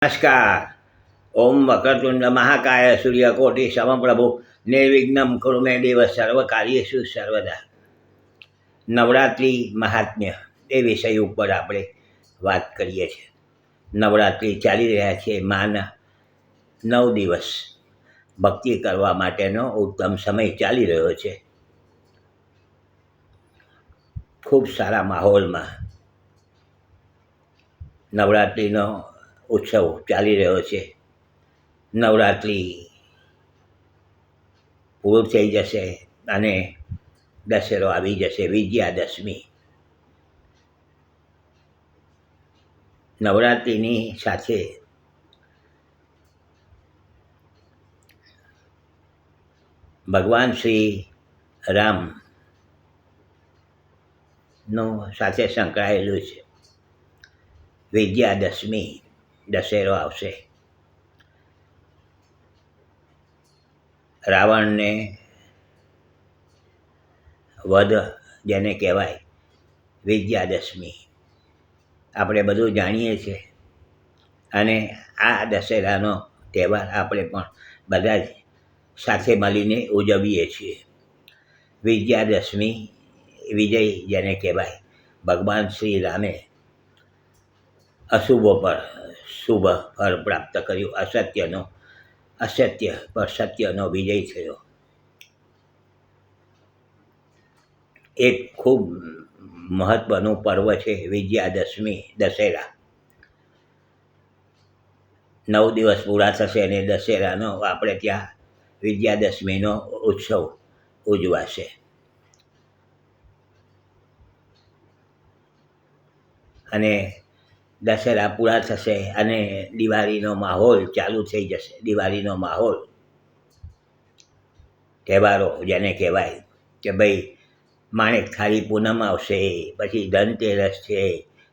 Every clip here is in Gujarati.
નમસ્કાર. ઓમ વક્રતુંડ મહાકાય સૂર્યકોટિ સમપ્રભુ નિર્વિઘ્નમ કુરુ મે દેવ સર્વકાર્યેષુ સર્વદા. નવરાત્રિ મહાત્મ્ય એ વિષય ઉપર આપણે વાત કરીએ છીએ. નવરાત્રિ ચાલી રહ્યા છે. માના 9 દિવસ ભક્તિ કરવા માટેનો ઉત્તમ સમય ચાલી રહ્યો છે. ખૂબ સારા માહોલમાં નવરાત્રિનો ઉત્સવ ચાલી રહ્યો છે. નવરાત્રિ પૂરું થઈ જશે અને દશેરો આવી જશે, વિજયાદશમી. નવરાત્રિની સાથે ભગવાન શ્રી રામનો સાથે સંકળાયેલું છે. વિજયાદશમી, દશેરો આવશે. રાવણને વધ જેને કહેવાય વિજયાદશમી, આપણે બધું જાણીએ છીએ. અને આ દશેરાનો તહેવાર આપણે પણ બધા જ સાથે મળીને ઉજવીએ છીએ. વિજયાદશમી, વિજય જેને કહેવાય, ભગવાન શ્રી રામે અશુભ પર શુભ ફળ પ્રાપ્ત કર્યું. અસત્ય પર સત્યનો વિજય થયો. એક ખૂબ મહત્ત્વનું પર્વ છે વિજયાદશમી, દશેરા. 9 દિવસ પૂરા થશે અને દશેરાનો આપણે ત્યાં વિજયાદશમીનો ઉત્સવ ઉજવાશે. અને દશેરા પૂરા થશે અને દિવાળીનો માહોલ ચાલુ થઈ જશે. દિવાળીનો માહોલ, તહેવારો જેને કહેવાય કે ભાઈ માણેક ખારી પૂનમ આવશે, પછી ધનતેરસ છે,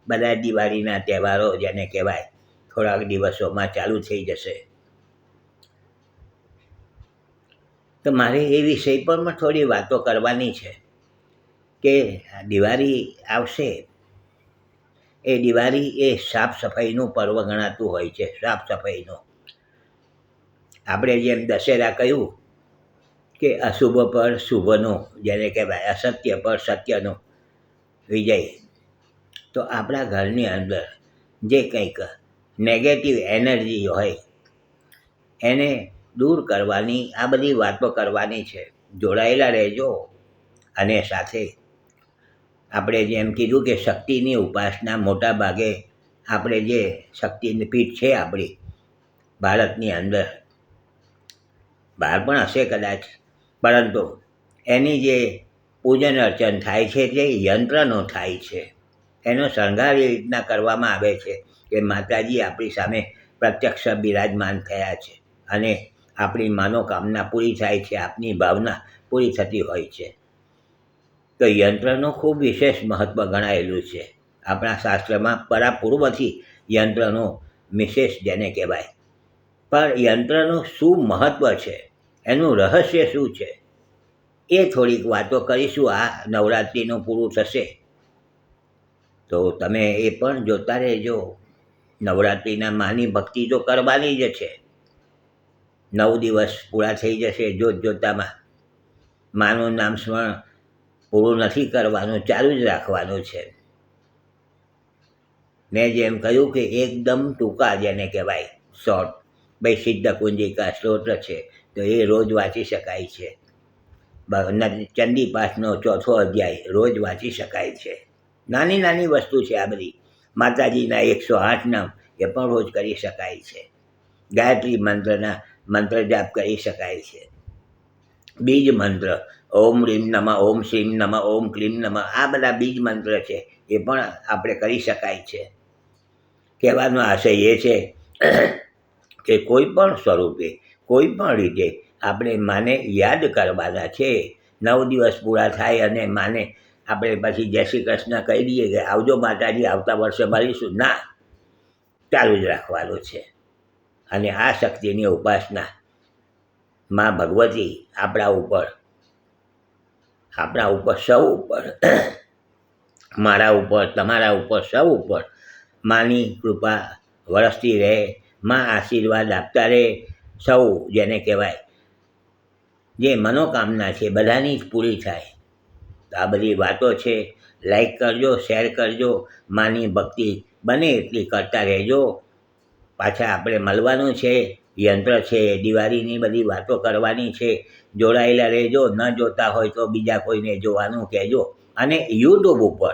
બધા દિવાળીના તહેવારો જેને કહેવાય થોડાક દિવસોમાં ચાલુ થઈ જશે. તો મારે એ વિષય પર પણ થોડી વાતો કરવાની છે કે દિવાળી આવશે. એ દિવાળી એ સાફ સફાઈનું પર્વ ગણાતું હોય છે. સાફ સફાઈનું, આપણે જેમ દશેરા કહ્યું કે અશુભ પર શુભનો જેને કહેવાય, અસત્ય પર સત્યનો વિજય. તો આપણા ઘરની અંદર જે કંઈક નેગેટિવ એનર્જી હોય એને દૂર કરવાની આ બધી વાતો કરવાની છે. જોડાયેલા રહેજો. અને સાથે આપણે જેમ કીધું કે શક્તિની ઉપાસના, મોટા ભાગે આપણે જે શક્તિની પીઠ છે આપણી ભારતની અંદર, બહાર પણ હશે કદાચ, પરંતુ એની જે પૂજન અર્ચન થાય છે તે યંત્રનો થાય છે. એનો શણગાર એ રીતના કરવામાં આવે છે કે માતાજી આપણી સામે પ્રત્યક્ષ બિરાજમાન થયા છે અને આપણી મનોકામના પૂરી થાય છે, આપની ભાવના પૂરી થતી હોય છે. તો યંત્રનું ખૂબ વિશેષ મહત્ત્વ ગણાયેલું છે આપણા શાસ્ત્રમાં. પરાપૂર્વથી યંત્રનું વિશેષ જેને કહેવાય. પણ યંત્રનું શું મહત્ત્વ છે, એનું રહસ્ય શું છે, એ થોડીક વાતો કરીશું. આ નવરાત્રિનું પૂરું થશે તો તમે એ પણ જોતા રહેજો. નવરાત્રિના માની ભક્તિ તો કરવાની જ છે. 9 દિવસ પૂરા થઈ જશે જોતજોતામાં. માનું નામ સ્મરણ પૂરું નથી કરવાનું, ચાલુ જ રાખવાનું છે. મેં જેમ કહ્યું કે એકદમ ટૂંકા જેને કહેવાય, શોર્ટ. ભાઈ સિદ્ધ કુંજિકા સ્ત્રોત્ર છે તો એ રોજ વાંચી શકાય છે. ચંડીપાઠનો 4થો અધ્યાય રોજ વાંચી શકાય છે. નાની નાની વસ્તુ છે આ બધી. માતાજીના 108 નામ એ પણ રોજ કરી શકાય છે. ગાયત્રી મંત્રના મંત્ર જાપ કરી શકાય છે. બીજ મંત્ર ઓમ રીમ નમઃ, ઓમ શ્રીમ નમઃ, ઓમ ક્લીમ નમઃ, આ બધા બીજ મંત્ર છે એ પણ આપણે કરી શકાય છે. કહેવાનો આશય એ છે કે કોઈ પણ સ્વરૂપે, કોઈ પણ રીતે આપણે માને યાદ કરવાના છે. 9 દિવસ પૂરા થાય અને માને આપણે પછી જય શ્રી કૃષ્ણ કહી દઈએ કે આવજો માતાજી, આવતા વર્ષે મળીશું. ના, ચાલુ જ રાખવાનું છે. અને આ શક્તિની ઉપાસના માં ભગવતી આપણા ઉપર સૌ ઉપર, મારા ઉપર, તમારા ઉપર, સૌ ઉપર માની કૃપા વરસતી રહે માં આશીર્વાદ આપતા રહે. સૌ જેને કહેવાય જે મનોકામના છે બધાની જ પૂરી થાય. તો આ બધી વાતો છે. લાઈક કરજો, શેર કરજો, માની ભક્તિ બને એટલી કરતા રહેજો. પાછા આપણે મળવાનું છે. યંત્ર છે, દિવાળીની બધી વાતો કરવાની છે. જોડાયેલા રહેજો. ન જોતા હોય તો બીજા કોઈને જોવાનું કહેજો. અને યુટ્યુબ ઉપર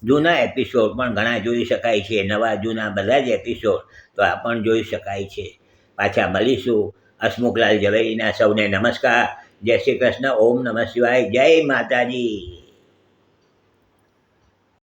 જૂના એપિસોડ પણ ઘણા જોઈ શકાય છે. નવા જૂના બધા જ એપિસોડ તો આ પણ જોઈ શકાય છે. પાછા મળીશું. હસમુખલાલ ઝવેરીના સૌને નમસ્કાર. જય શ્રી કૃષ્ણ. ઓમ નમઃ શિવાય. જય માતાજી.